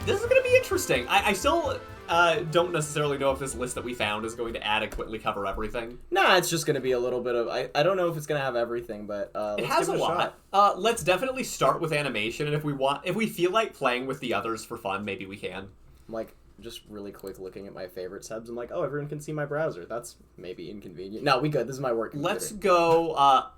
This is going to be interesting. I still don't necessarily know if this list that we found is going to adequately cover everything. Nah, it's just going to be a little bit of... I don't know if it's going to have everything, but it let's has give it a lot. Let's definitely start with animation, and if we feel like playing with the others for fun, maybe we can. Like, just really quick looking at my favorite subs, I'm like, oh, everyone can see my browser. That's maybe inconvenient. No, we good. This is my work computer. Let's go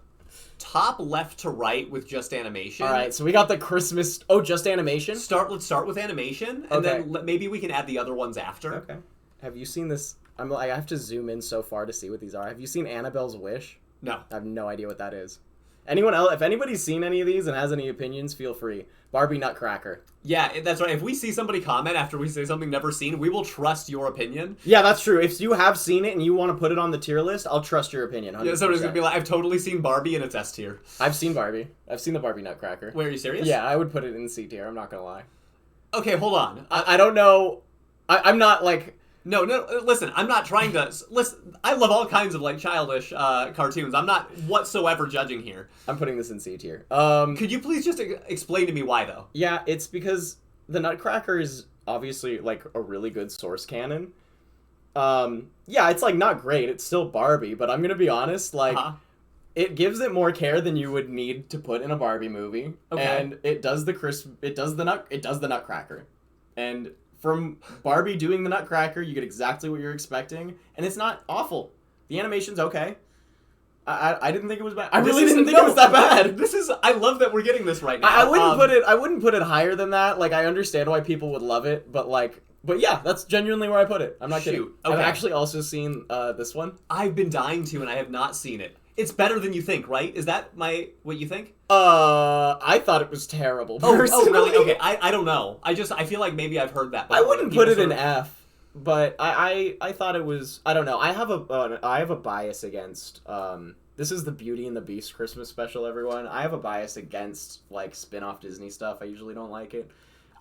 top left to right with just animation. All right, so we got the Christmas... Oh, just animation? Let's start with animation, and then maybe we can add the other ones after. Okay. Have you seen this? I have to zoom in so far to see what these are. Have you seen Annabelle's Wish? No. I have no idea what that is. Anyone else? If anybody's seen any of these and has any opinions, feel free. Barbie Nutcracker. Yeah, that's right. If we see somebody comment after we say something never seen, we will trust your opinion. Yeah, that's true. If you have seen it and you want to put it on the tier list, I'll trust your opinion. 100%. Yeah, somebody's going to be like, I've totally seen Barbie and it's S tier. I've seen Barbie. I've seen the Barbie Nutcracker. Wait, are you serious? Yeah, I would put it in C tier. I'm not going to lie. Okay, hold on. I don't know. I'm not like... No, listen, I'm not trying to... Listen, I love all kinds of, like, childish cartoons. I'm not whatsoever judging here. I'm putting this in C tier. Could you please just explain to me why, though? Yeah, it's because the Nutcracker is obviously, like, a really good source canon. Yeah, it's, like, not great. It's still Barbie, but I'm gonna be honest, like... It gives it more care than you would need to put in a Barbie movie. Okay. And it does the Nutcracker. And... From Barbie doing the Nutcracker, you get exactly what you're expecting, and it's not awful. The animation's okay. I didn't think it was bad. I really didn't think it was that bad. I love that we're getting this right now. I wouldn't put it higher than that. Like, I understand why people would love it, but yeah, that's genuinely where I put it. I'm not kidding. Okay. I've actually also seen this one. I've been dying to, and I have not seen it. It's better than you think, right? Is that what you think? I thought it was terrible, personally. Oh, really? Okay, I don't know. I feel like maybe I've heard that before. I wouldn't put it in F, but I thought it was... I don't know. I have a bias against... This is the Beauty and the Beast Christmas special, everyone. I have a bias against, like, spin-off Disney stuff. I usually don't like it.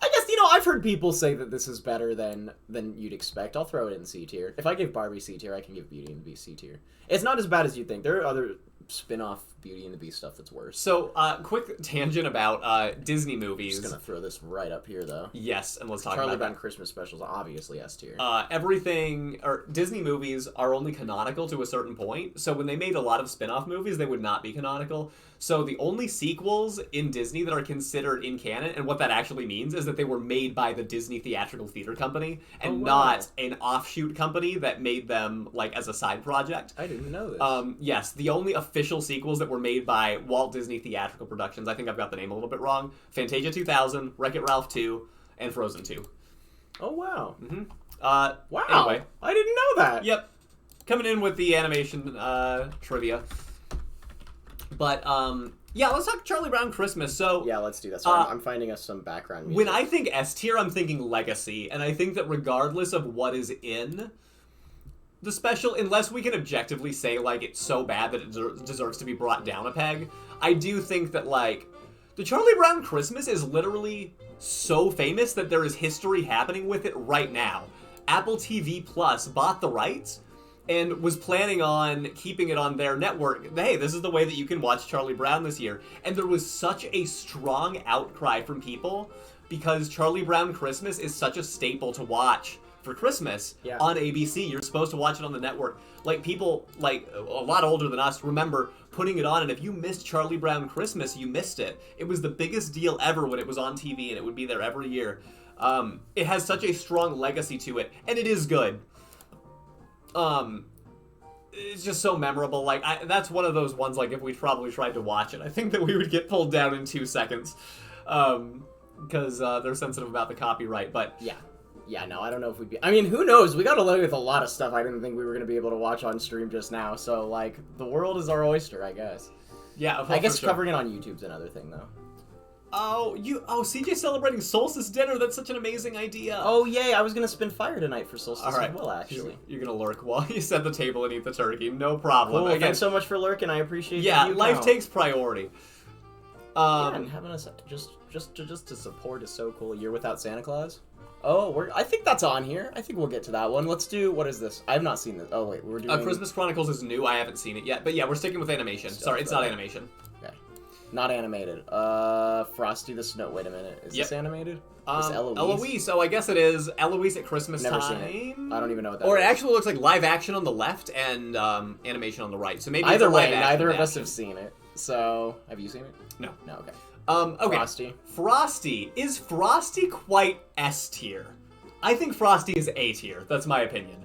I guess, I've heard people say that this is better than you'd expect. I'll throw it in C tier. If I give Barbie C tier, I can give Beauty and the Beast C tier. It's not as bad as you think. There are other spin-off Beauty and the Beast stuff that's worse. So, quick tangent about Disney movies. I'm just gonna throw this right up here, though. Yes, and let's talk Charlie about Brown Christmas specials, obviously S tier. Disney movies are only canonical to a certain point. So when they made a lot of spin-off movies, they would not be canonical. So the only sequels in Disney that are considered in canon, and what that actually means is that they were made by the Disney Theatrical Theater Company, and not an offshoot company that made them, like, as a side project. I didn't know this. Yes, the only official sequels that were made by Walt Disney Theatrical Productions, I think I've got the name a little bit wrong, Fantasia 2000, Wreck-It Ralph 2, and Frozen 2. Oh, wow. Mm-hmm. Wow. Anyway. I didn't know that. Yep. Coming in with the animation trivia. But, yeah, let's talk Charlie Brown Christmas. So yeah, let's do that. So I'm finding us some background music. When I think S tier, I'm thinking legacy, and I think that regardless of what is in the special, unless we can objectively say, like, it's so bad that it deserves to be brought down a peg, I do think that, like, the Charlie Brown Christmas is literally so famous that there is history happening with it right now. Apple TV Plus bought the rights and was planning on keeping it on their network. Hey, this is the way that you can watch Charlie Brown this year. And there was such a strong outcry from people because Charlie Brown Christmas is such a staple to watch for Christmas on ABC. You're supposed to watch it on the network. Like, people, like, a lot older than us remember putting it on, and if you missed Charlie Brown Christmas, you missed it. It was the biggest deal ever when it was on TV, and it would be there every year. It has such a strong legacy to it, and it is good. It's just so memorable. Like, that's one of those ones, like, if we probably tried to watch it, I think that we would get pulled down in 2 seconds. Because they're sensitive about the copyright, but... Yeah, no, I don't know if we'd be... I mean, who knows? We got to look with a lot of stuff I didn't think we were going to be able to watch on stream just now, so, like, the world is our oyster, I guess. Yeah, I guess covering it on YouTube's another thing, though. Oh, CJ celebrating Solstice dinner. That's such an amazing idea. Oh, yay. I was going to spin fire tonight for Solstice as well, actually. You're going to lurk while you set the table and eat the turkey. No problem. Cool. Thanks so much for lurking. I appreciate it. Yeah, life takes priority. Yeah, and having us just to support is so cool. A year without Santa Claus? Oh, I think that's on here. I think we'll get to that one. Let's do... What is this? I have not seen this. Oh, wait. We're doing... Christmas Chronicles is new. I haven't seen it yet. But yeah, we're sticking with animation. Sorry, it's not animation. Okay. Not animated. Frosty the Snow. Wait a minute. Is this animated? Is Eloise. Oh, I guess it is. Eloise at Christmas Never time. seen it. I don't even know what that or is. It actually looks like live action on the left and animation on the right. So maybe either it's a way, live neither of action us have seen it. So, have you seen it? No. No, okay. Okay. Frosty. Frosty. Is Frosty quite S tier? I think Frosty is A tier. That's my opinion.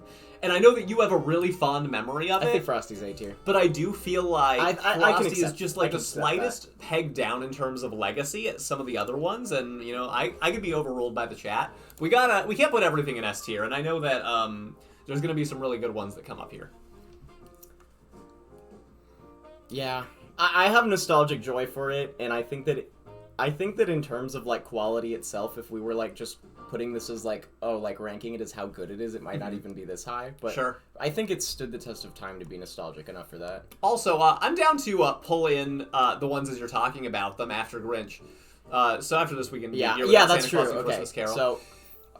And I know that you have a really fond memory of it. I think Frosty's A tier. But I do feel like Frosty is just like the that. slightest peg down in terms of legacy at some of the other ones. And, you know, I could be overruled by the chat. We can't put everything in S tier. And I know that there's going to be some really good ones that come up here. Yeah. I have nostalgic joy for it. And I think that in terms of, like, quality itself, if we were, like, just putting this as, like, ranking it as how good it is, it might not even be this high. But sure. I think it stood the test of time to be nostalgic enough for that. Also, I'm down to pull in the ones as you're talking about them after Grinch. So after this, we can that's true. Okay, Christmas Carol. So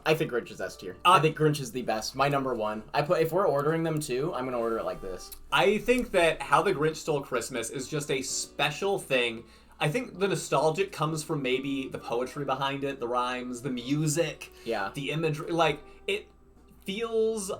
I think Grinch is S tier. I think Grinch is the best. My number one. If we're ordering them too, I'm gonna order it like this. I think that How the Grinch Stole Christmas is just a special thing. I think the nostalgic comes from maybe the poetry behind it, the rhymes, the music, the imagery. Like, it feels...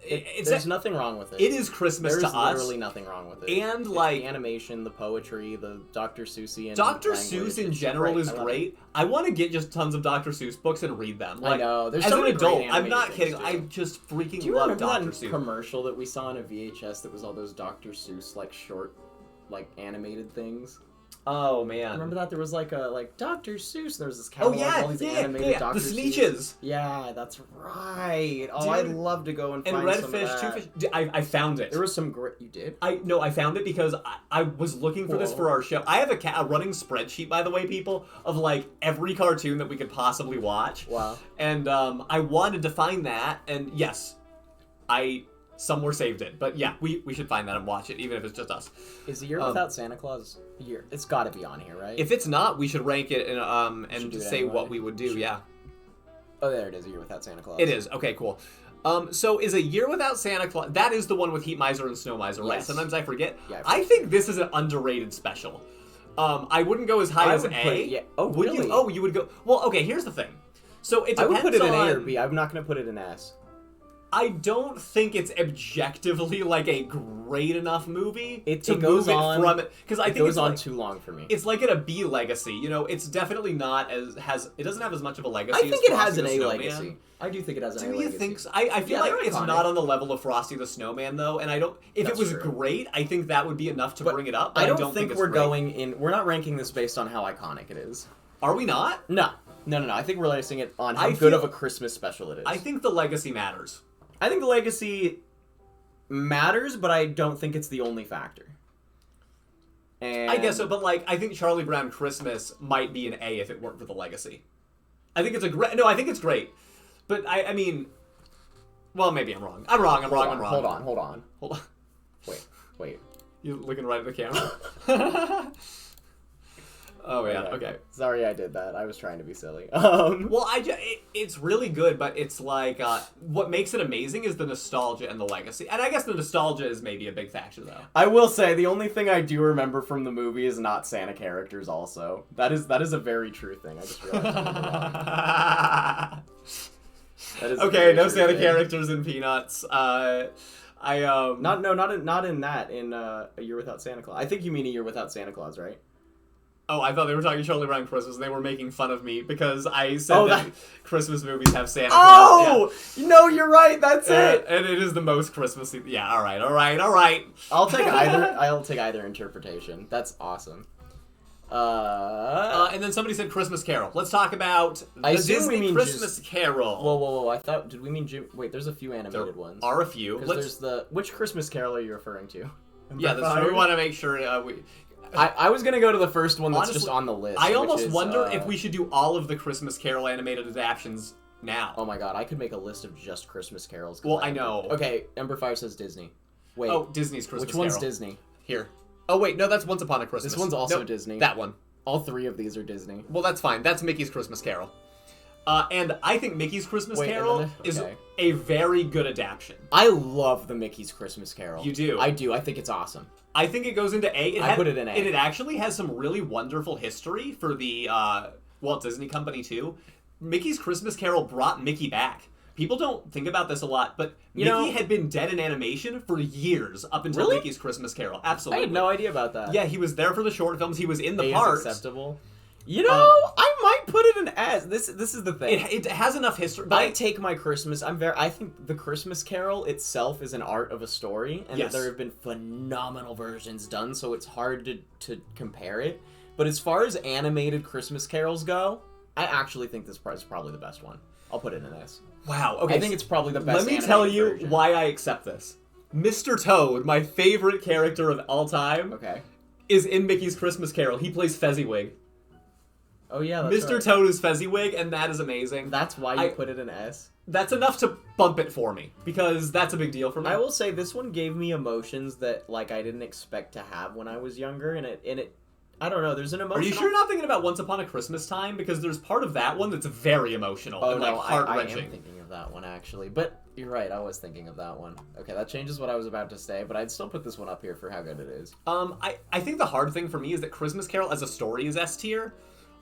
There's nothing wrong with it. It is Christmas to us. There's literally nothing wrong with it. And, like... the animation, the poetry, the Dr. Seussian Dr. Seuss in general is great. I want to get just tons of Dr. Seuss books and read them. Like, I know. There's as so an many adult, great I'm not kidding. too. I just freaking Do you love remember Dr. that Seuss. commercial that we saw on a VHS that was all those Dr. Seuss, like, short, like, animated things? Oh, man. Remember that? There was like Dr. Seuss. There was this catalog of all these animated Dr. The Sneetches. Yeah, that's right. Oh, I'd love to go and find Red some Fish, of that. Two Fish. I found it. There was some great... You did? I found it because I was looking for this for our show. I have a running spreadsheet, by the way, people, of like every cartoon that we could possibly watch. Wow. And I wanted to find that, and yes, somewhere saved it. But yeah, we should find that and watch it, even if it's just us. Is A Year Without Santa Claus a year? It's got to be on here, right? If it's not, we should rank it and say what we would do. Yeah. Oh, there it is. A Year Without Santa Claus. It is. Okay, cool. So is A Year Without Santa Claus... That is the one with Heat Miser and Snow Miser, right? Yes. Sometimes I forget. Yeah, I think this is an underrated special. I wouldn't go as high as A. Oh, would really? you? Oh, you would go... Well, okay, here's the thing. So it depends. I would put it in A or B. I'm not going to put it in S. I don't think it's objectively like a great enough movie It to goes move on, it from it, because I think goes it's on like, too long for me. It's like at a B legacy, you know. It's definitely not it doesn't have as much of a legacy. I think as it has Frosty an the A Snowman. legacy. I do think it has an A Do legacy. you think so? I feel like it's iconic. not on the level of Frosty the Snowman though, and I don't. If That's it was true. great, I think that would be enough to bring it up. But I don't think it's we're great. going in. We're not ranking this based on how iconic it is. Are we not? No. I think we're basing it on how good of a Christmas special it is. I think the legacy matters. I think the legacy matters, but I don't think it's the only factor. And I guess so, but like I think Charlie Brown Christmas might be an A if it weren't for the legacy. I think it's a great. No, I think it's great, but I mean, well, maybe I'm wrong. I'm wrong. Hold on. Wait. You're looking right at the camera. Oh yeah. Okay. Sorry, I did that. I was trying to be silly. Well, it's really good, but it's like what makes it amazing is the nostalgia and the legacy. And I guess the nostalgia is maybe a big factor, though. I will say the only thing I do remember from the movie is not Santa characters. Also, that is a very true thing. I just realized. That is okay. No Santa characters in Peanuts. Not in that. In A Year Without Santa Claus. I think you mean A Year Without Santa Claus, right? Oh, I thought they were talking Charlie Brown Christmas, and they were making fun of me because I said that Christmas movies have Santa Claus. Oh! Yeah. No, you're right, that's it! And it is the most Christmassy... Yeah, all right. I'll take either interpretation. That's awesome. And then somebody said Christmas Carol. Let's talk about the Disney Christmas Carol. Whoa. I thought... Did we mean... Wait, there's a few animated ones. There are a few. There's the... Which Christmas Carol are you referring to? Yeah, that's true. We want to make sure I was gonna go to the first one that's just on the list. I almost wonder if we should do all of the Christmas Carol animated adaptions now. Oh my god, I could make a list of just Christmas carols. Well, I know. Okay, Ember Fire says Disney. Wait. Oh, Disney's Christmas Carol. Which one's Disney? Here. Oh wait, no, that's Once Upon a Christmas. This one's also Disney. That one. All three of these are Disney. Well, that's fine. That's Mickey's Christmas Carol. And I think Mickey's Christmas Carol is a very good adaptation. I love the Mickey's Christmas Carol. You do? I do. I think it's awesome. I think it goes into A. I put it in A. And it actually has some really wonderful history for the Walt Disney Company, too. Mickey's Christmas Carol brought Mickey back. People don't think about this a lot, but Mickey had been dead in animation for years up until Mickey's Christmas Carol. Absolutely. I had no idea about that. Yeah, he was there for the short films. He was in the A parks. is acceptable. You know, I might put it in S. This is the thing. It has enough history. But I take my Christmas. I think the Christmas Carol itself is an art of a story, and that there have been phenomenal versions done, so it's hard to compare it. But as far as animated Christmas carols go, I actually think this is probably the best one. I'll put it in S. Wow. Okay. I think it's probably the best. Let me tell you why I accept this. Mr. Toad, my favorite character of all time, is in Mickey's Christmas Carol. He plays Fezziwig. Oh yeah, that's Mr. Toad is Fezziwig, and that is amazing. That's why you put it in S. That's enough to bump it for me, because that's a big deal for me. I will say this one gave me emotions that I didn't expect to have when I was younger, and it I don't know, there's an emotional... Are you sure you're not thinking about Once Upon a Christmas Time? Because there's part of that one that's very emotional and heart-wrenching. I am thinking of that one, actually. But you're right, I was thinking of that one. Okay, that changes what I was about to say, but I'd still put this one up here for how good it is. I think the hard thing for me is that Christmas Carol as a story is S tier,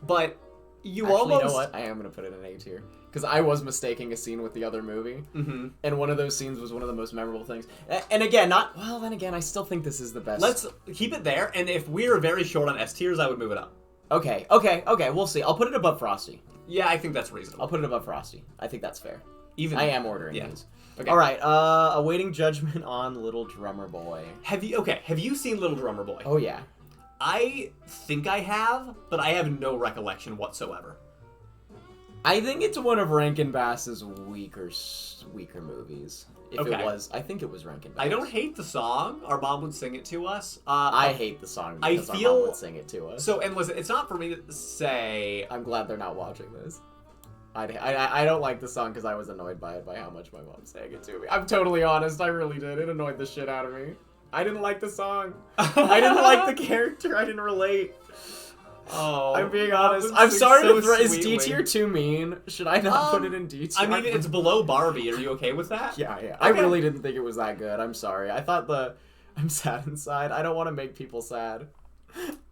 but you know almost... what? I am going to put it in A tier. Because I was mistaking a scene with the other movie. Mm-hmm. And one of those scenes was one of the most memorable things. And again, then again, I still think this is the best. Let's keep it there, and if we're very short on S tiers, I would move it up. Okay, we'll see. I'll put it above Frosty. Yeah, I think that's reasonable. I'll put it above Frosty. I think that's fair. I am ordering these. Okay. All right, awaiting judgment on Little Drummer Boy. Have you seen Little Drummer Boy? Oh, yeah. I think I have, but I have no recollection whatsoever. I think it's one of Rankin-Bass's weaker movies. I think it was Rankin-Bass. I don't hate the song. Our mom would sing it to us. I hate the song because our mom would sing it to us. So, and listen, it's not for me to say... I'm glad they're not watching this. I don't like the song because I was annoyed by how much my mom sang it to me. I'm totally honest, I really did. It annoyed the shit out of me. I didn't like the song. I didn't like the character. I didn't relate. Oh, I'm being honest. I'm sorry to throw. Is D tier too mean? Should I not put it in D tier? I mean, it's below Barbie. Are you okay with that? Yeah. Okay. I really didn't think it was that good. I'm sorry. I thought I'm sad inside. I don't want to make people sad.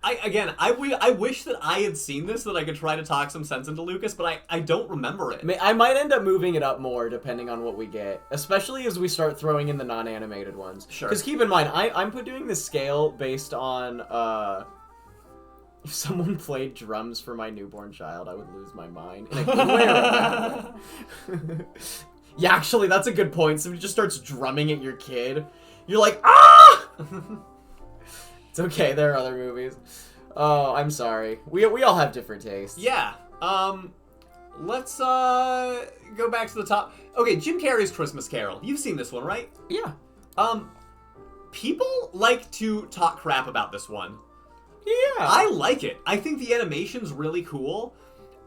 I wish that I had seen this so that I could try to talk some sense into Lucas, but I don't remember it. I might end up moving it up more depending on what we get, especially as we start throwing in the non-animated ones. Sure. Because keep in mind, I'm doing this scale based on if someone played drums for my newborn child, I would lose my mind. In a good way or a bad way. Yeah, actually, that's a good point. Somebody just starts drumming at your kid. You're like, ah! It's okay, there are other movies. Oh, I'm sorry. We all have different tastes. Yeah. Let's go back to the top. Okay, Jim Carrey's Christmas Carol. You've seen this one, right? Yeah. People like to talk crap about this one. Yeah. I like it. I think the animation's really cool.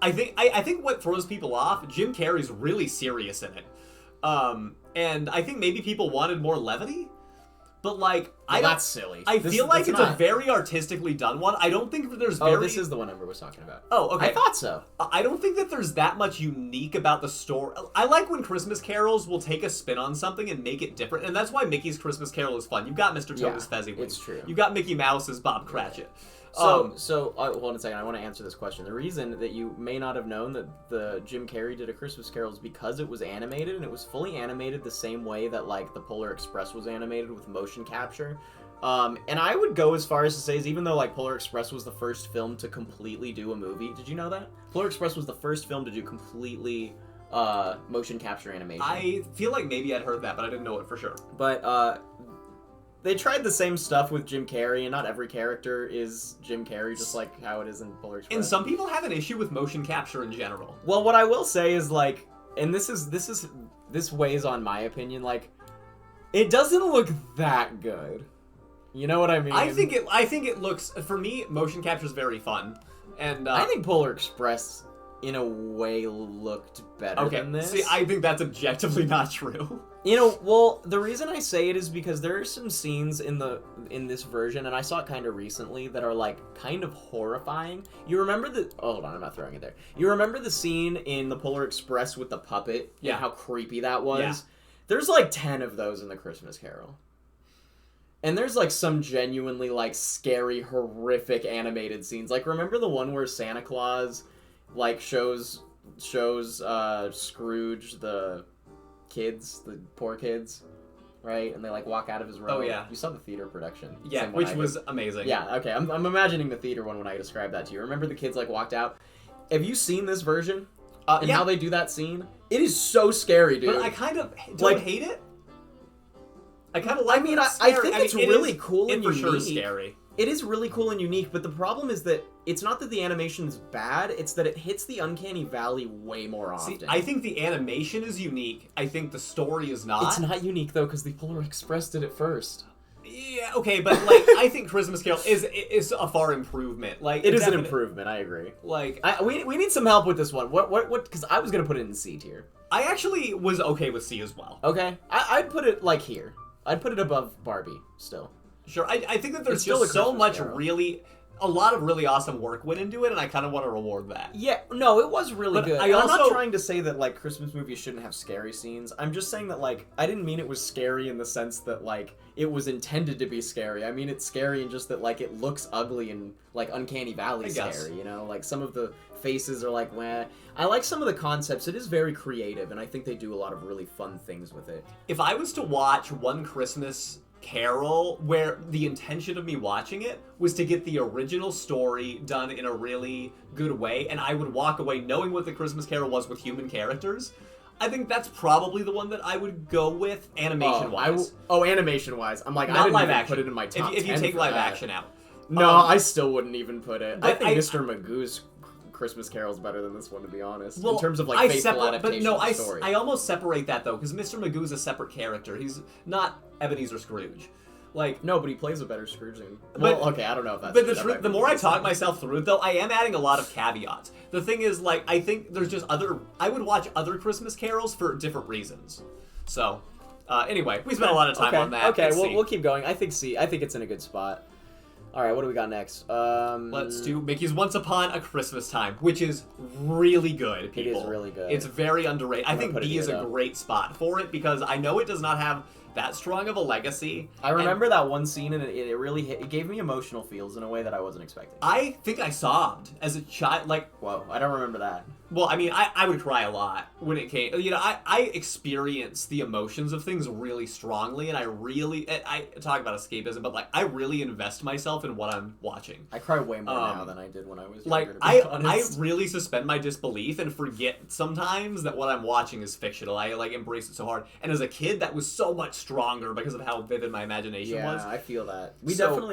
I think what throws people off, Jim Carrey's really serious in it. And I think maybe people wanted more levity. But that's silly. I feel like it's a very artistically done one. I don't think that there's very... Oh, this is the one Ember was talking about. Oh, okay. I thought so. I don't think that there's that much unique about the story. I like when Christmas carols will take a spin on something and make it different, and that's why Mickey's Christmas Carol is fun. You've got Mr. Toad as Fezziwig. It's true. You've got Mickey Mouse as Bob Cratchit. Hold on a second. I want to answer this question. The reason that you may not have known that the Jim Carrey did a Christmas Carol is because it was animated, and it was fully animated the same way that the Polar Express was animated with motion capture. And I would go as far as to say is even though Polar Express was the first film to completely do a movie. Did you know that? Polar Express was the first film to do completely motion capture animation. I feel like maybe I'd heard that, but I didn't know it for sure. But they tried the same stuff with Jim Carrey, and not every character is Jim Carrey, just like how it is in Polar Express. And some people have an issue with motion capture in general. Well, what I will say is and this weighs on my opinion, it doesn't look that good. You know what I mean? I think it looks, for me, motion capture is very fun, and I think Polar Express in a way looked better than this. See, I think that's objectively not true. Well, the reason I say it is because there are some scenes in this version, and I saw it kind of recently, that are kind of horrifying. You remember hold on, I'm not throwing it there. You remember the scene in the Polar Express with the puppet? Yeah. And how creepy that was? Yeah. There's 10 of those in the Christmas Carol. And there's, like, some genuinely, like, scary, horrific animated scenes. Like, remember the one where Santa Claus, like, shows Scrooge the kids, the poor kids, right? And they, like, walk out of his room. Oh, yeah. You saw the theater production. Yeah, which was amazing. Yeah, okay. I'm imagining the theater one when I describe that to you. Remember the kids, like, walked out? Have you seen this version? And how they do that scene? It is so scary, dude. But I kind of don't hate it. I kind of like. I mean, I think it's really cool and unique. For sure, scary. It is really cool and unique, but the problem is that it's not that the animation is bad; it's that it hits the uncanny valley way more often. See, I think the animation is unique. I think the story is not. It's not unique though, because the Polar Express did it first. Yeah, okay, but like I think Christmas Carol is a far improvement. Like it is an improvement. I agree. Like we need some help with this one. What? Because I was gonna put it in C tier. I actually was okay with C as well. Okay, I'd put it like here. I'd put it above Barbie still. Sure, I think that there's just so much a lot of really awesome work went into it, and I kind of want to reward that. Yeah, no, it was really good. I'm not trying to say that, like, Christmas movies shouldn't have scary scenes. I'm just saying that, like, I didn't mean it was scary in the sense that, like, it was intended to be scary. I mean it's scary in just that, like, it looks ugly and, like, uncanny valley scary, you know? Like, some of the faces are like, wah. I like some of the concepts. It is very creative, and I think they do a lot of really fun things with it. If I was to watch One Christmas Carol, where the intention of me watching it was to get the original story done in a really good way, and I would walk away knowing what the Christmas Carol was with human characters, I think that's probably the one that I would go with animation-wise. Animation-wise. I'm like, not I didn't live even action. put it in my top 10 if you take live action out. No, I still wouldn't even put it. I think Mr. Magoo's Christmas Carol's better than this one, to be honest. Well, in terms of, like, faithful adaptation of the story. I almost separate that, though, because Mr. Magoo's a separate character. He's not Ebenezer Scrooge. Like, no, but he plays a better Scrooge than... Well, okay, I don't know if that's... But the more I talk myself through it, though, I am adding a lot of caveats. The thing is, like, I think there's just I would watch other Christmas carols for different reasons. So, anyway, we spent a lot of time on that. Okay, we'll keep going. I think C. I think it's in a good spot. All right, what do we got next? Let's do Mickey's Once Upon a Christmas Time, which is really good, people. It is really good. It's very underrated. I think B is a great spot for it because I know it does not have that strong of a legacy. I remember that one scene, and it really hit. It gave me emotional feels in a way that I wasn't expecting. I think I sobbed as a child. Like, whoa, I don't remember that. Well, I mean, I would cry a lot when it came. You know, I experience the emotions of things really strongly, and I talk about escapism, but like I really invest myself in what I'm watching. I cry way more now than I did when I was like younger, to be honest. I really suspend my disbelief and forget sometimes that what I'm watching is fictional. I like embrace it so hard, and as a kid, that was so much stronger because of how vivid my imagination was. Yeah, I feel that.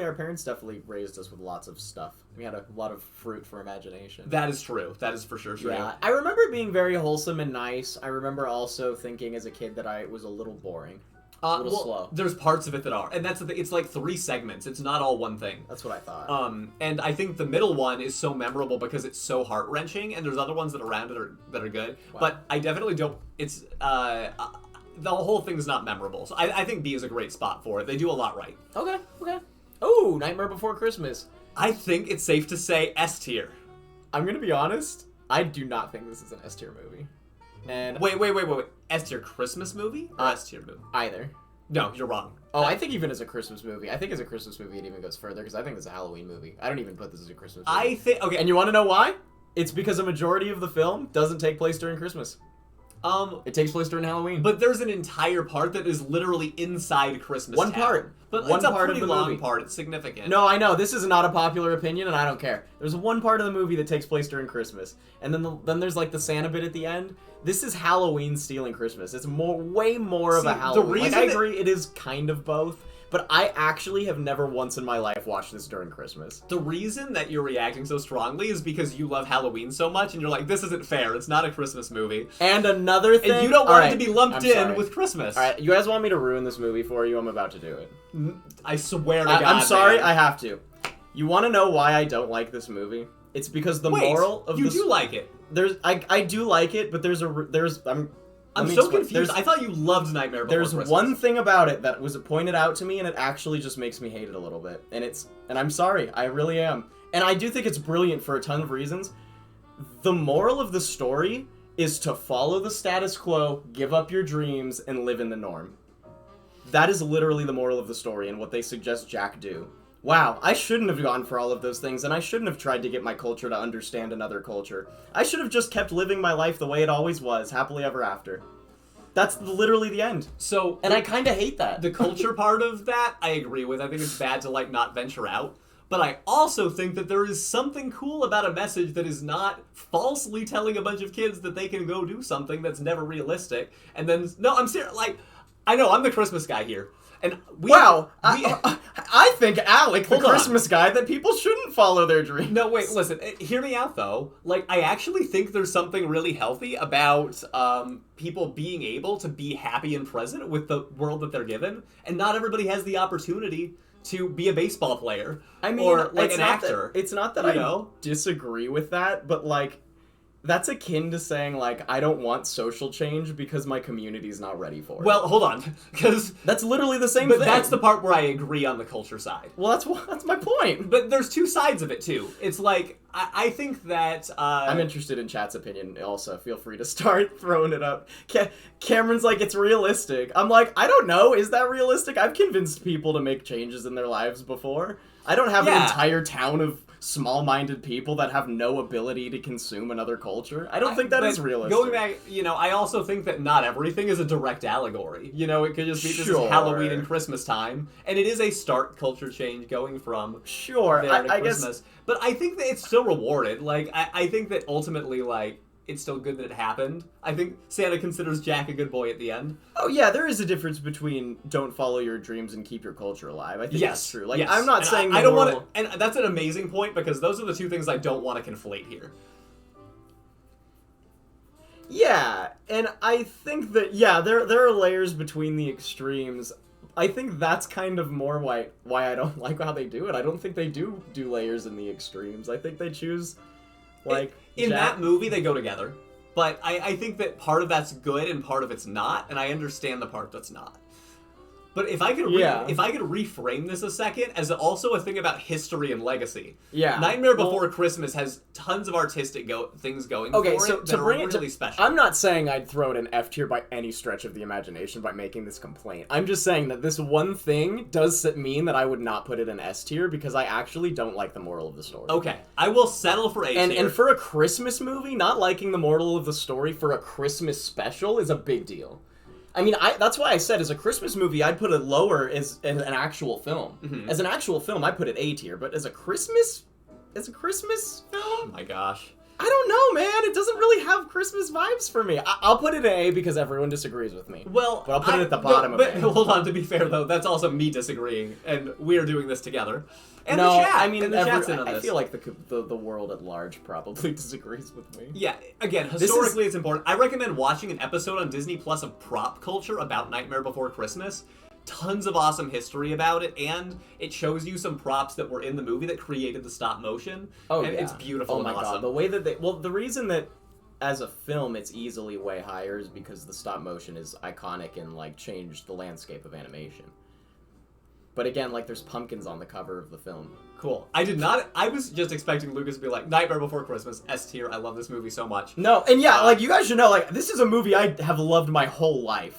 Our parents definitely raised us with lots of stuff. We had a lot of fruit for imagination. That is true. That is for sure true. Yeah, I remember it being very wholesome and nice. I remember also thinking as a kid that it was a little boring. A little slow. There's parts of it that are. And that's the thing. It's like 3 segments. It's not all one thing. That's what I thought. And I think the middle one is so memorable because it's so heart-wrenching, and there's other ones that are around it that are good. Wow. But I definitely don't... It's... the whole thing's not memorable. So I think B is a great spot for it. They do a lot right. Okay. Oh, Nightmare Before Christmas. I think it's safe to say S tier. I'm gonna be honest. I do not think this is an S tier movie. And wait. S tier Christmas movie or S tier movie? Either. No, you're wrong. Oh, I think even as a Christmas movie. I think as a Christmas movie it even goes further because I think it's a Halloween movie. I don't even put this as a Christmas movie. I think okay. And you want to know why? It's because a majority of the film doesn't take place during Christmas. It takes place during Halloween. But there's an entire part that is literally inside Christmas One town. Part. But one it's a part pretty of the long movie. part. It's significant. No, I know. This is not a popular opinion, and I don't care. There's one part of the movie that takes place during Christmas. And then there's, like, the Santa bit at the end. This is Halloween stealing Christmas. It's way more of a Halloween. The reason I agree, it is kind of both. But I actually have never once in my life watched this during Christmas. The reason that you're reacting so strongly is because you love Halloween so much, and you're like, this isn't fair. It's not a Christmas movie. And another thing... And you don't want it to be lumped in with Christmas. Alright, you guys want me to ruin this movie for you? I'm about to do it. I swear to God, I'm sorry, man. I have to. You want to know why I don't like this movie? It's because the moral of you do like it. I do like it, but I'm so confused. I thought you loved Nightmare Before Christmas. There's one thing about it that was pointed out to me, and it actually just makes me hate it a little bit. And I'm sorry, I really am. And I do think it's brilliant for a ton of reasons. The moral of the story is to follow the status quo, give up your dreams, and live in the norm. that is literally the moral of the story and what they suggest Jack do. Wow, I shouldn't have gone for all of those things, and I shouldn't have tried to get my culture to understand another culture. I should have just kept living my life the way it always was, happily ever after. That's literally the end. So, and I kind of hate that. The culture part of that, I agree with. I think it's bad to, like, not venture out. But I also think that there is something cool about a message that is not falsely telling a bunch of kids that they can go do something that's never realistic. And then, no, I'm serious. Like, I know, I'm the Christmas guy here. And I think Alec, the Christmas guy, that people shouldn't follow their dreams. No, wait, listen. Hear me out, though. Like, I actually think there's something really healthy about people being able to be happy and present with the world that they're given. And not everybody has the opportunity to be a baseball player. I mean, or, like, an actor. It's not that I disagree with that, but, like, that's akin to saying, like, I don't want social change because my community's not ready for it. Well, hold on, because that's literally the same thing. But that's the part where I agree on the culture side. Well, that's my point. But there's two sides of it, too. It's like, I think that... I'm interested in chat's opinion also. Feel free to start throwing it up. Cameron's like, it's realistic. I'm like, I don't know. Is that realistic? I've convinced people to make changes in their lives before. I don't have an entire town of small-minded people that have no ability to consume another culture. I don't think that is realistic. Going back, I also think that not everything is a direct allegory. It could just be this is Halloween and Christmas time, and it is a stark culture change going from there to Christmas. Guess... But I think that it's still rewarded. Like, I think that ultimately, like, it's still good that it happened. I think Santa considers Jack a good boy at the end. Oh yeah, there is a difference between don't follow your dreams and keep your culture alive. I think that's true. Like, I'm not saying I don't want to, and that's an amazing point because those are the two things I don't want to conflate here. Yeah, and I think that there are layers between the extremes. I think that's kind of more why I don't like how they do it. I don't think they do layers in the extremes. I think they choose like in that movie they go together, but I think that part of that's good and part of it's not, and I understand the part that's not. But if I could reframe this a second as also a thing about history and legacy. Yeah. Nightmare Before Christmas has tons of artistic things going for it that are really special. I'm not saying I'd throw it an F tier by any stretch of the imagination by making this complaint. I'm just saying that this one thing does mean that I would not put it in S tier because I actually don't like the moral of the story. Okay. I will settle for A tier. And for a Christmas movie, not liking the moral of the story for a Christmas special is a big deal. I mean, that's why I said as a Christmas movie, I'd put it lower as an actual film. Mm-hmm. As an actual film, I'd put it A tier, but as a Christmas film? Oh my gosh. I don't know, man. It doesn't really have Christmas vibes for me. I'll put it in A because everyone disagrees with me. Well, but I'll put it at the bottom of A. Hold on, to be fair, though, that's also me disagreeing, and we're doing this together. And the chat. I mean, the chat's in on this. I feel like the world at large probably disagrees with me. Yeah, again, historically it's important. I recommend watching an episode on Disney Plus of Prop Culture about Nightmare Before Christmas. Tons of awesome history about it, and it shows you some props that were in the movie that created the stop motion. Oh, and it's beautiful and awesome. God, the way that the reason that as a film it's easily way higher is because the stop motion is iconic and like changed the landscape of animation. But again, like, there's pumpkins on the cover of the film. Cool. I was just expecting Lucas to be like, Nightmare Before Christmas, S tier, I love this movie so much. No, and like, you guys should know, like, this is a movie I have loved my whole life.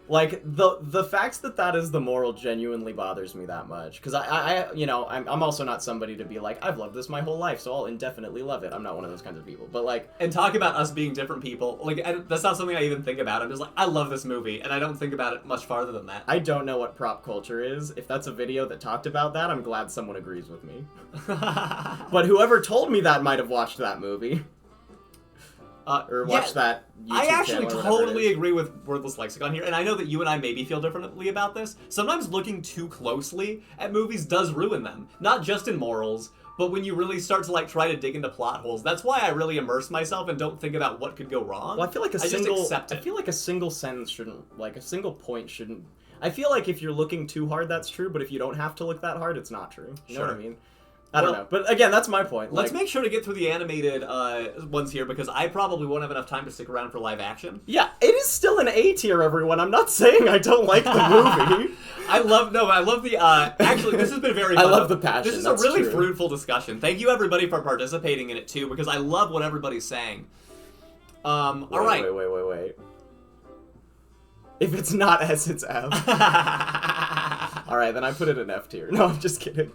Like, the fact that is the moral genuinely bothers me that much. Because I'm also not somebody to be like, I've loved this my whole life, so I'll indefinitely love it. I'm not one of those kinds of people. But, like... And talk about us being different people. Like, that's not something I even think about. I'm just like, I love this movie, and I don't think about it much farther than that. I don't know what prop culture is. If that's a video that talked about that, I'm glad someone agrees with me. But whoever told me that might have watched that movie. Or watch that YouTube I actually channel totally agree with Wordless Lexicon here, and I know that you and I maybe feel differently about this. Sometimes looking too closely at movies does ruin them. Not just in morals, but when you really start to, like, try to dig into plot holes. That's why I really immerse myself and don't think about what could go wrong. Well, I feel like just accept it. I feel like a single sentence shouldn't, like, a single point shouldn't... I feel like if you're looking too hard, that's true, but if you don't have to look that hard, it's not true. You know what I mean? I don't know. But again, that's my point. Let's make sure to get through the animated ones here, because I probably won't have enough time to stick around for live action. Yeah, it is still an A tier, everyone. I'm not saying I don't like the movie. I love the, actually, this has been very fun. I love the passion. This is a really fruitful discussion. Thank you, everybody, for participating in it, too, because I love what everybody's saying. All right. Wait. If it's not S, it's F. Alright, then I put it in F tier. No, I'm just kidding.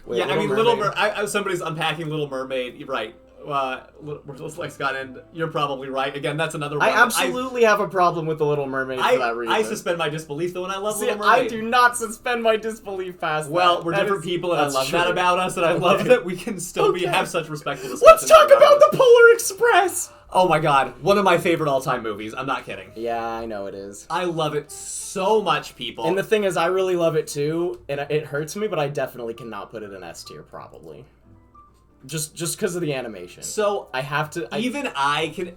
Wait, yeah, I mean, Little Mermaid. Somebody's unpacking Little Mermaid. You're right. Lex got in. You're probably right. Again, that's another one. I absolutely have a problem with The Little Mermaid for that reason. I suspend my disbelief, though, and I love Little Mermaid. I do not suspend my disbelief past Well, that. we're different people, and I love true. that about us, and I love that we can still have such respectful discussions. Let's talk about the Polar Express! Oh my god, one of my favorite all-time movies. I'm not kidding. Yeah, I know it is. I love it so much, people. And the thing is, I really love it too, and it hurts me, but I definitely cannot put it in S tier, probably. Just because of the animation. So, I have to... Even I can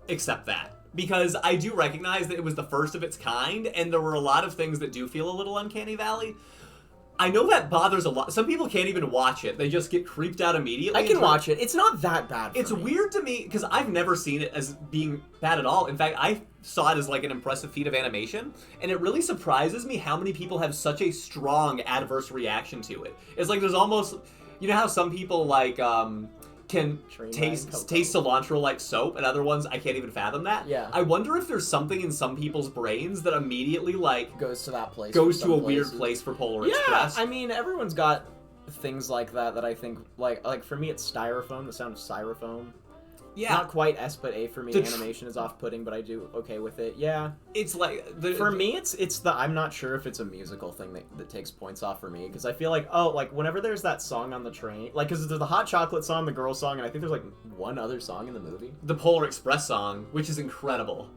accept that. Because I do recognize that it was the first of its kind, and there were a lot of things that do feel a little Uncanny Valley. I know that bothers a lot. Some people can't even watch it. They just get creeped out immediately. I can watch it. It's not that bad for It's me. weird to me, because I've never seen it as being bad at all. In fact, I saw it as like an impressive feat of animation, and it really surprises me how many people have such a strong adverse reaction to it. It's like there's almost... You know how some people, like, can taste cilantro like soap, and other ones, I can't even fathom that? Yeah. I wonder if there's something in some people's brains that immediately, like... Goes to that place. Goes to a weird place for Polar Express. Yeah, I mean, everyone's got things like that I think, like for me, it's styrofoam, the sound of styrofoam. Yeah. Not quite S, but A for me. Animation is off-putting, but I do okay with it. Yeah. It's like... For me, it's the... I'm not sure if it's a musical thing that takes points off for me, because I feel like, whenever there's that song on the train... Like, because there's the Hot Chocolate song, the girl song, and I think there's, like, one other song in the movie. The Polar Express song, which is incredible.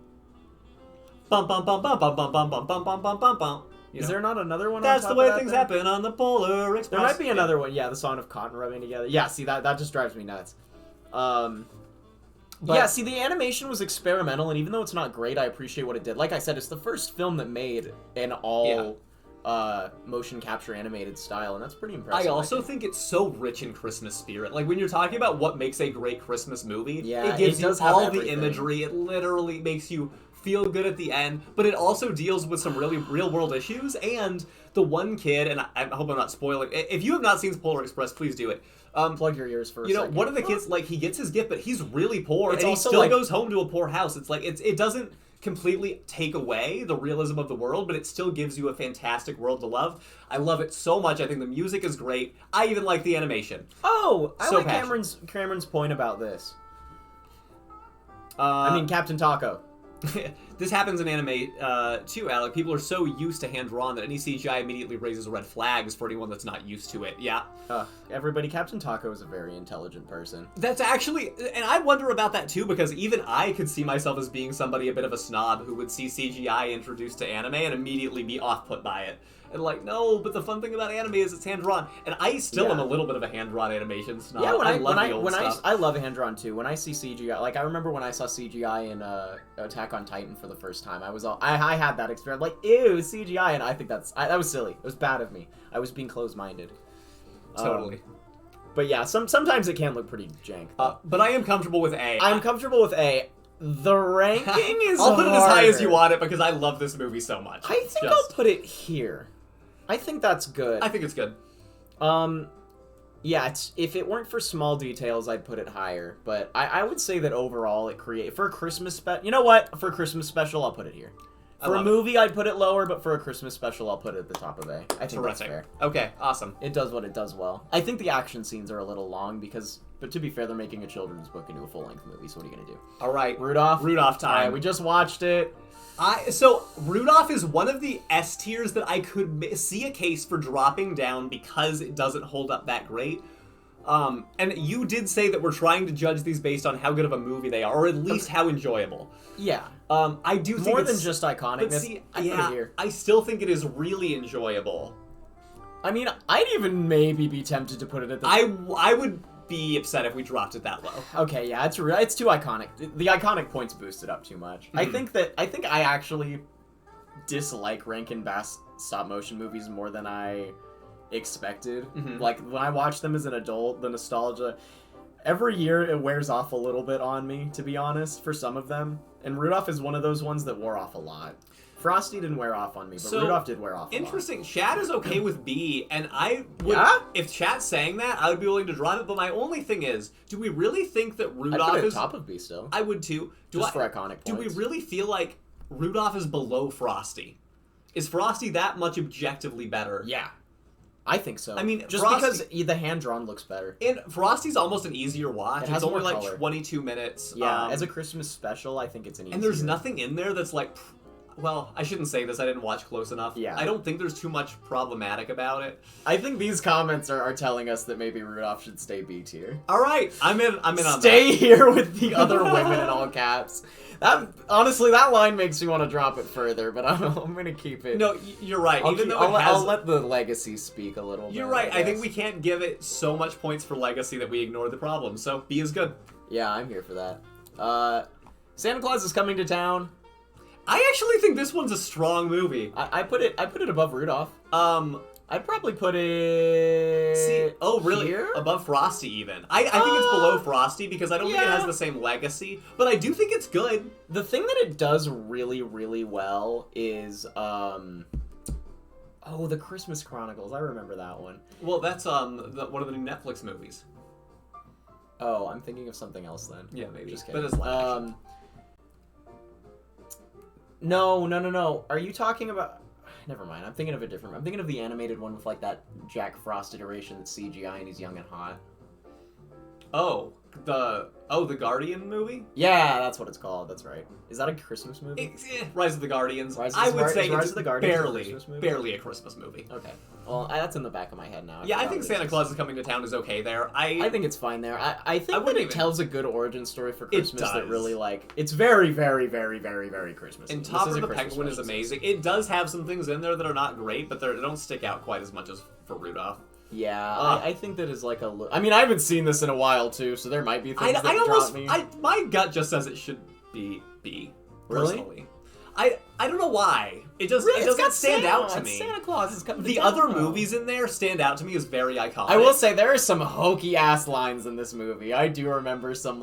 Bum, bum, bum, bum, bum, bum, bum, bum, bum, bum, bum, bum, bum. Is there not another one? That's the way things happen on the Polar Express. There might be another one. Yeah, the song of cotton rubbing together. Yeah, see, that just drives me nuts. But, yeah, see, the animation was experimental, and even though it's not great, I appreciate what it did. Like I said, it's the first film that made an all motion capture animated style, and that's pretty impressive. I also think it's so rich in Christmas spirit. Like, when you're talking about what makes a great Christmas movie, yeah, it gives you all everything. The imagery. It literally makes you feel good at the end, but it also deals with some really real-world issues, and the one kid, and I hope I'm not spoiling, if you have not seen Polar Express, please do it. Plug your ears for a second. One of the kids, like, he gets his gift, but he's really poor, and he still like, goes home to a poor house. It's like, it doesn't completely take away the realism of the world, but it still gives you a fantastic world to love. I love it so much. I think the music is great. I even like the animation. Oh, I like Cameron's point about this. I mean, Captain Taco. This happens in anime, too, Alec. People are so used to hand-drawn that any CGI immediately raises red flags for anyone that's not used to it. Yeah. Captain Taco is a very intelligent person. That's actually... And I wonder about that, too, because even I could see myself as being somebody a bit of a snob who would see CGI introduced to anime and immediately be off-put by it. And like, no, but the fun thing about anime is it's hand-drawn. And I still am a little bit of a hand-drawn animation snob. Yeah, I love the old stuff. I love hand-drawn too. When I see CGI, like I remember when I saw CGI in Attack on Titan for the first time, I had that experience, like, ew, CGI, and I think that was silly. It was bad of me. I was being closed-minded. Totally. But yeah, sometimes it can look pretty jank. But I am comfortable with A. I'm comfortable with A. The ranking is I'll put it as high as you want it because I love this movie so much. I think I'll put it here. I think that's good. I think it's good. Yeah, if it weren't for small details, I'd put it higher. But I would say that overall, for a Christmas special... You know what? For a Christmas special, I'll put it here. For a movie, I'd put it lower, but for a Christmas special, I'll put it at the top of A. I think that's fair. Okay, awesome. It does what it does well. I think the action scenes are a little long but to be fair, they're making a children's book into a full-length movie, so what are you going to do? All right. Rudolph time. All right, we just watched it. So Rudolph is one of the S tiers that I could see a case for dropping down because it doesn't hold up that great. And you did say that we're trying to judge these based on how good of a movie they are, or at least how enjoyable. Yeah. I do think more than just iconic. But see, I still think it is really enjoyable. I mean, I'd even maybe be tempted to put it at the... I would be upset if we dropped it that low. Okay, yeah, it's too iconic. The iconic points boosted up too much. Mm-hmm. I think I actually dislike Rankin-Bass stop motion movies more than I expected. Mm-hmm. Like when I watch them as an adult, the nostalgia every year it wears off a little bit on me, to be honest, for some of them. And Rudolph is one of those ones that wore off a lot. Frosty didn't wear off on me, but Rudolph did wear off a lot. Interesting. Chad is okay with B, and I would... Yeah? If Chad's saying that, I would be willing to drop it, but my only thing is, do we really think that Rudolph I'd put it is... top of B still. I would too. For iconic points. Do we really feel like Rudolph is below Frosty. Is Frosty that much objectively better? Yeah. I think so. I mean, just Frosty, because the hand-drawn looks better. And Frosty's almost an easier watch. It has it's only more like color. 22 minutes. Yeah, as a Christmas special, I think it's an easier. And there's nothing in there that's like... Well, I shouldn't say this. I didn't watch close enough. Yeah. I don't think there's too much problematic about it. I think these comments are telling us that maybe Rudolph should stay B tier. All right, I'm in on that. Stay here with the other women in all caps. Honestly, that line makes me want to drop it further, but I'm gonna keep it. No, you're right. I'll let the legacy speak a little bit. You're right. I think we can't give it so much points for legacy that we ignore the problem. So B is good. Yeah, I'm here for that. Santa Claus is Coming to Town. I actually think this one's a strong movie. I put it above Rudolph. I'd probably put it. Oh, really? Here? Above Frosty, even. I think it's below Frosty because I don't think it has the same legacy, but I do think it's good. The thing that it does really, really well is the Christmas Chronicles. I remember that one. Well, that's one of the new Netflix movies. Oh, I'm thinking of something else then. Yeah, maybe. Just kidding. But it's live action. No. Are you talking about... Never mind. I'm thinking of a different... I'm thinking of the animated one with, like, that Jack Frost iteration that's CGI and he's young and hot. The Guardian movie? Yeah, that's what it's called. That's right. Is that a Christmas movie? Rise of the Guardians. Rise I would say Rise it's of the Guardians barely a Christmas movie. Okay. Well, that's in the back of my head now. I think Santa Claus is Coming to Town is okay there. I think it's fine there. I think that it tells a good origin story for Christmas that really, like... It's very, very, very, very, very Christmas. And Topper the Penguin is amazing. It does have some things in there that are not great, but they don't stick out quite as much as for Rudolph. Yeah, I think that is like a... I mean, I haven't seen this in a while, too, so there might be things that drop me. My gut just says it should be B, personally. Really? I don't know why. It doesn't stand out to me. Santa Claus is coming to The town. other movies in there stand out to me as very iconic. I will say, there are some hokey-ass lines in this movie. I do remember some,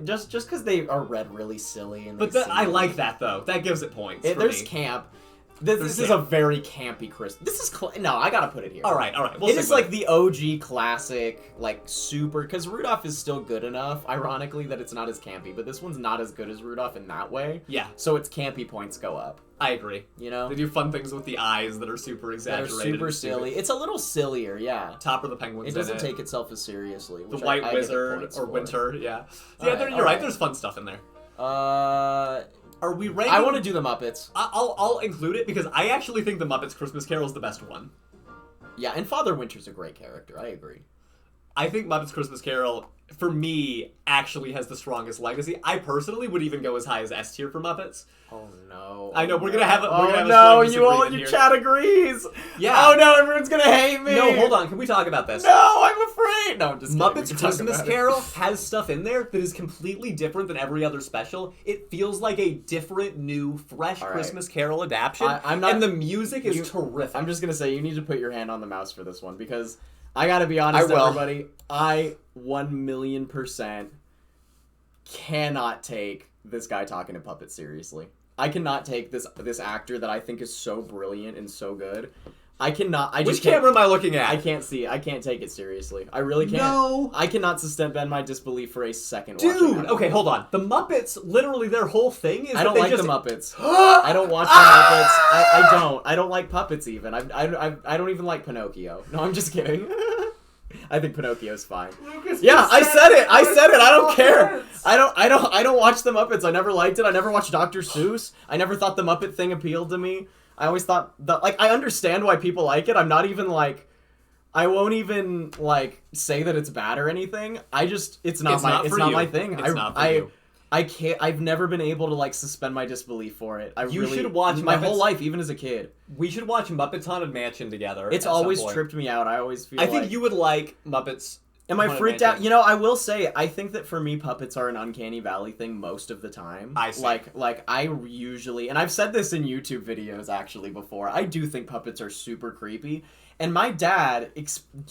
just because they are read really silly. And I like that, though. That gives it points There's me. camp. This is a very campy Christmas. No, I gotta put it here. All right. It is like the OG classic, like super. Because Rudolph is still good enough, ironically, that it's not as campy. But this one's not as good as Rudolph in that way. Yeah. So its campy points go up. I agree. You know, they do fun things with the eyes that are super exaggerated. That are super silly. It's a little sillier, yeah. Topper the Penguin's It doesn't take itself as seriously. The White Wizard or Winter, yeah. You're right. There's fun stuff in there. Are we ready? I want to do the Muppets. I'll include it because I actually think the Muppets Christmas Carol is the best one. Yeah, and Father Winter's a great character. I agree. I think Muppets Christmas Carol, for me, actually has the strongest legacy. I personally would even go as high as S tier for Muppets. Oh no! I know we're gonna have a your chat agrees. Yeah. Oh no! Everyone's gonna hate me. No, hold on. Can we talk about this? No, I'm afraid. No, I'm just kidding. Muppets Christmas Carol has stuff in there that is completely different than every other special. It feels like a different, new, fresh Christmas Carol adaptation. And the music is terrific. I'm just gonna say you need to put your hand on the mouse for this one because I gotta be honest, everybody. I 1,000,000% cannot take this guy talking to puppets seriously. I cannot take this actor that I think is so brilliant and so good. I cannot. Which camera am I looking at? I can't see. I can't take it seriously. I really can't. No. I cannot suspend my disbelief for a second. Dude, okay, hold on. The Muppets, literally their whole thing is I don't like the Muppets. I don't watch the Muppets. I don't like puppets even. I don't even like Pinocchio. No, I'm just kidding. I think Pinocchio's fine. Yeah, I said it. I don't care. I don't watch the Muppets. I never liked it. I never watched Dr. Seuss. I never thought the Muppet thing appealed to me. I always thought that, I understand why people like it. I'm not even, I won't even, say that it's bad or anything. It's not my thing. It's not for you. I can't, I've never been able to, suspend my disbelief for it. You should watch my whole life, even as a kid. We should watch Muppets Haunted Mansion together. It's always tripped me out. I always feel I think you would like Muppets. Am I freaked out? You know, I will say, I think that for me, puppets are an uncanny valley thing most of the time. I see. I usually, and I've said this in YouTube videos actually before, I do think puppets are super creepy. And my dad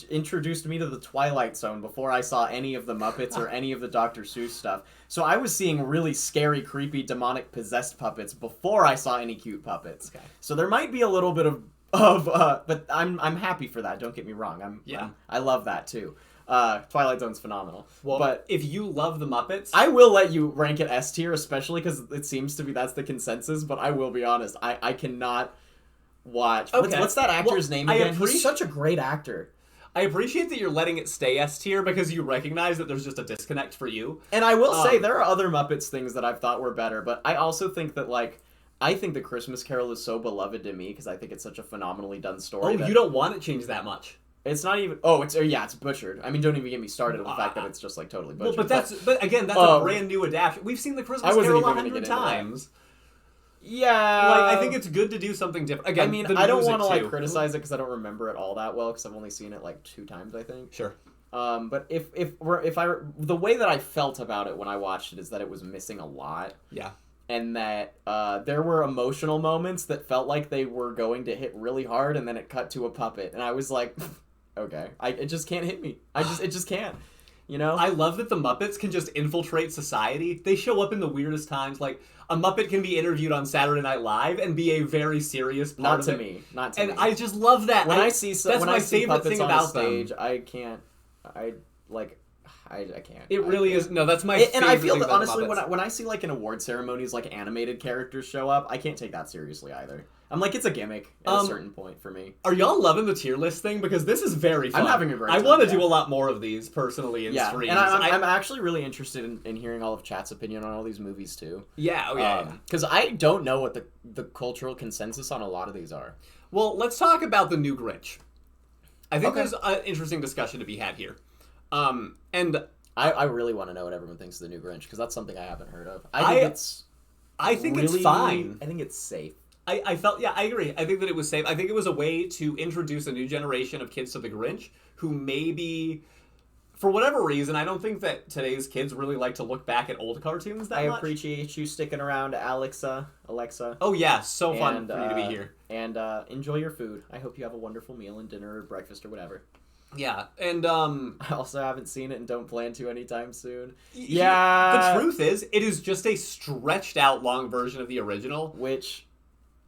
introduced me to the Twilight Zone before I saw any of the Muppets or any of the Dr. Seuss stuff. So I was seeing really scary, creepy, demonic, possessed puppets before I saw any cute puppets. Okay. So there might be a little bit of but I'm happy for that. Don't get me wrong. I love that too. Twilight Zone's phenomenal. Well, but if you love the Muppets, I will let you rank it S tier, especially because it seems to be that's the consensus. But I will be honest, I cannot watch. Okay. What's that actor's name again? He's such a great actor. I appreciate that you're letting it stay S tier because you recognize that there's just a disconnect for you. And I will say there are other Muppets things that I've thought were better, but I also think that I think The Christmas Carol is so beloved to me because I think it's such a phenomenally done story. Oh, you don't want it changed that much. It's not even. Oh, it's butchered. I mean, don't even get me started on the fact that it's just totally butchered. Well, but again, that's a brand new adaptation. We've seen The Christmas Carol 100 times. Yeah, I think it's good to do something different. Again, I mean, I don't want to criticize it because I don't remember it all that well because I've only seen it 2 times, I think. Sure. But if the way that I felt about it when I watched it is that it was missing a lot. Yeah. And that there were emotional moments that felt like they were going to hit really hard, and then it cut to a puppet, and I was like, okay, it just can't hit me. It just can't. I love that the Muppets can just infiltrate society. They show up in the weirdest times. Like a Muppet can be interviewed on Saturday Night Live and be a very serious part of it. Not to me. And I just love that. When I see favorite thing about stage, them. I can't. I can't. It really is. No, that's my favorite and I feel thing that about honestly, the Muppets. when I see an award ceremonies animated characters show up, I can't take that seriously either. I'm like, it's a gimmick at a certain point for me. Are y'all loving the tier list thing? Because this is very fun. I'm having a great time. I want to do a lot more of these personally in streams. And I'm actually really interested in hearing all of chat's opinion on all these movies too. Yeah. Because I don't know what the cultural consensus on a lot of these are. Well, let's talk about the new Grinch. I think there's an interesting discussion to be had here. And I really want to know what everyone thinks of the new Grinch because that's something I haven't heard of. I think it's fine. I think it's safe. I felt, I agree. I think that it was safe. I think it was a way to introduce a new generation of kids to the Grinch who maybe, for whatever reason, I don't think that today's kids really like to look back at old cartoons that much. I appreciate you sticking around, Alexa. Oh yeah, so fun for you to be here. And enjoy your food. I hope you have a wonderful meal and dinner or breakfast or whatever. Yeah, and I also haven't seen it and don't plan to anytime soon. The truth is, it is just a stretched out long version of the original. Which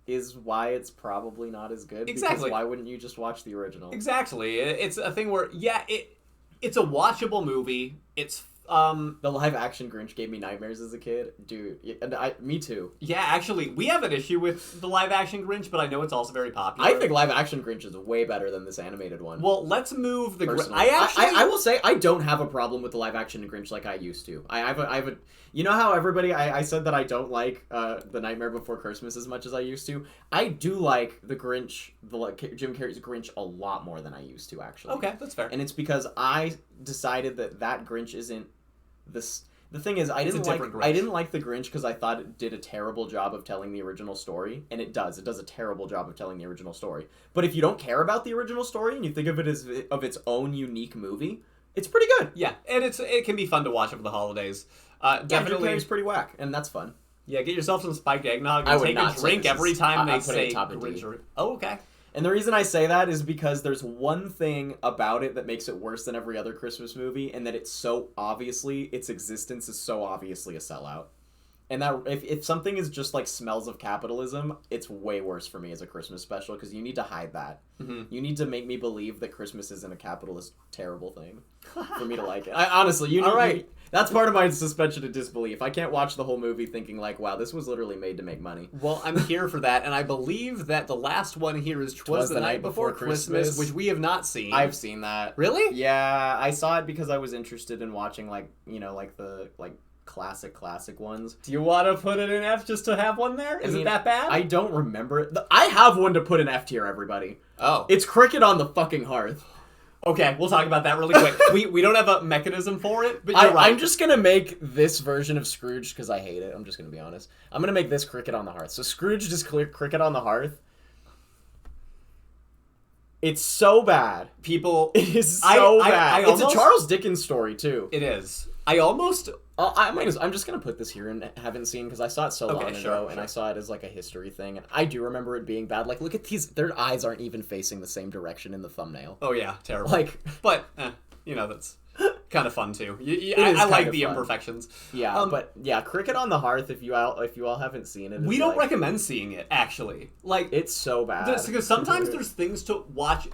is why it's probably not as good. Exactly. Because why wouldn't you just watch the original? Exactly. It's a thing where, it's a watchable movie. It's the live action Grinch gave me nightmares as a kid, dude. And me too. Yeah, actually, we have an issue with the live action Grinch, but I know it's also very popular. I think live action Grinch is way better than this animated one. Well, let's move the Grinch. I will say I don't have a problem with the live action Grinch like I used to. I have a you know how everybody I said that I don't like the Nightmare Before Christmas as much as I used to. I do like the Grinch, Jim Carrey's Grinch a lot more than I used to actually. Okay, that's fair. And it's because I decided that Grinch isn't this. The thing is, I didn't like the Grinch because I thought it did a terrible job of telling the original story, and it does. It does a terrible job of telling the original story. But if you don't care about the original story and you think of it as of its own unique movie, it's pretty good. Yeah, and it can be fun to watch over the holidays. Definitely, Jim Carrey's pretty whack, and that's fun. Yeah, get yourself some spiked eggnog and take a drink every time they say Grinch. Oh, okay. And the reason I say that is because there's one thing about it that makes it worse than every other Christmas movie, and that its existence is so obviously a sellout. And that if something is just smells of capitalism, it's way worse for me as a Christmas special because you need to hide that. Mm-hmm. You need to make me believe that Christmas isn't a capitalist terrible thing for me to like it. Honestly, all right. That's part of my suspension of disbelief. I can't watch the whole movie thinking wow, this was literally made to make money. Well, I'm here for that, and I believe that the last one here is Twas the Night Before Christmas, which we have not seen. I've seen that. Really? Yeah, I saw it because I was interested in watching the classic ones. Do you want to put it in F just to have one there? Is it that bad? I don't remember it. I have one to put in F tier, everybody. Oh. It's Cricket on the fucking Hearth. Okay, we'll talk about that really quick. we don't have a mechanism for it, but you're right. I'm just gonna make this version of Scrooge because I hate it. I'm just gonna be honest. I'm gonna make this Cricket on the Hearth. So Scrooge just Cricket on the Hearth. It's so bad. It is so bad. It's a Charles Dickens story too. It is. I'm just gonna put this here and haven't seen because I saw it so long ago and I saw it as a history thing and I do remember it being bad. Look at these; their eyes aren't even facing the same direction in the thumbnail. Oh yeah, terrible. But that's kind of fun too. is I like kind the of fun. imperfections. Yeah, but yeah, Cricket on the Hearth. If you all haven't seen it, We is don't like, recommend seeing it, actually. Like, It's so bad. because sometimes there's things to watch.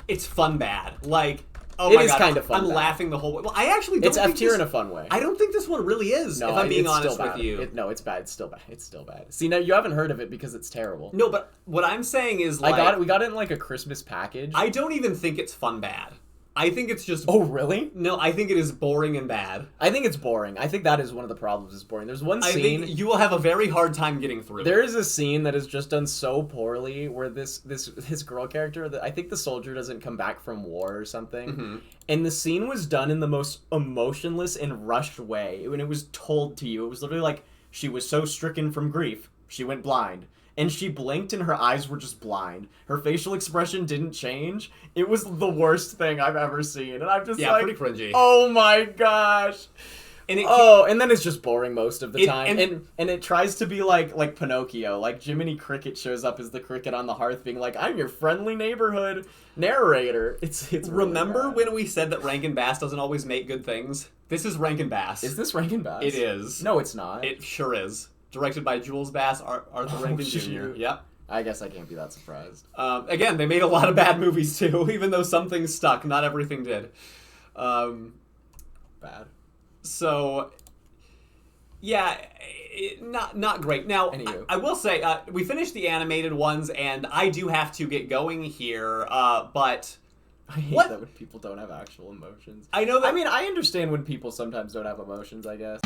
It's fun bad. Like, oh It my is god, kind of fun I'm bad. laughing the whole way. Well, I actually don't It's think F tier this, in a fun way. I don't think this one really is. No, if I'm being it's honest still with bad. you. No, it's bad. It's still bad. It's still bad. See, now you haven't heard of it because it's terrible. No, but what I'm saying is, like, We got it in like a Christmas package. I don't even think it's fun bad. I think it's just. Oh, really? No, I think it is boring and bad. I think it's boring. I think that is one of the problems. Is boring. There's one I scene. think you will have a very hard time getting through. There is a scene that is just done so poorly where this girl character, I think the soldier doesn't come back from war or something, Mm-hmm. and the scene was done in the most emotionless and rushed way. When it was told to you, it was literally like she was so stricken from grief, she went blind. And she blinked and her eyes were just blind. Her facial expression didn't change. It was the worst thing I've ever seen. And I'm just like, pretty cringy. oh my gosh. And And then it's just boring most of the It- time. and- And it tries to be like Pinocchio. Like Jiminy Cricket shows up as the cricket on the hearth being like, I'm your friendly neighborhood narrator. It's really remember bad. when we said that Rankin-Bass doesn't always make good things? This is Rankin-Bass. Is this Rankin-Bass? It is. No, it's not. It sure is. Directed by Jules Bass, Arthur Rankin Jr. shoot. Yep. I guess I can't be that surprised. Again, they made a lot of bad movies too, even though some things stuck. Not everything did. Bad. So, yeah, not great. Now, Anywho. I will say, we finished the animated ones, and I do have to get going here, but I hate What? that when people don't have actual emotions. I know that... I mean, I understand when people sometimes don't have emotions, I guess.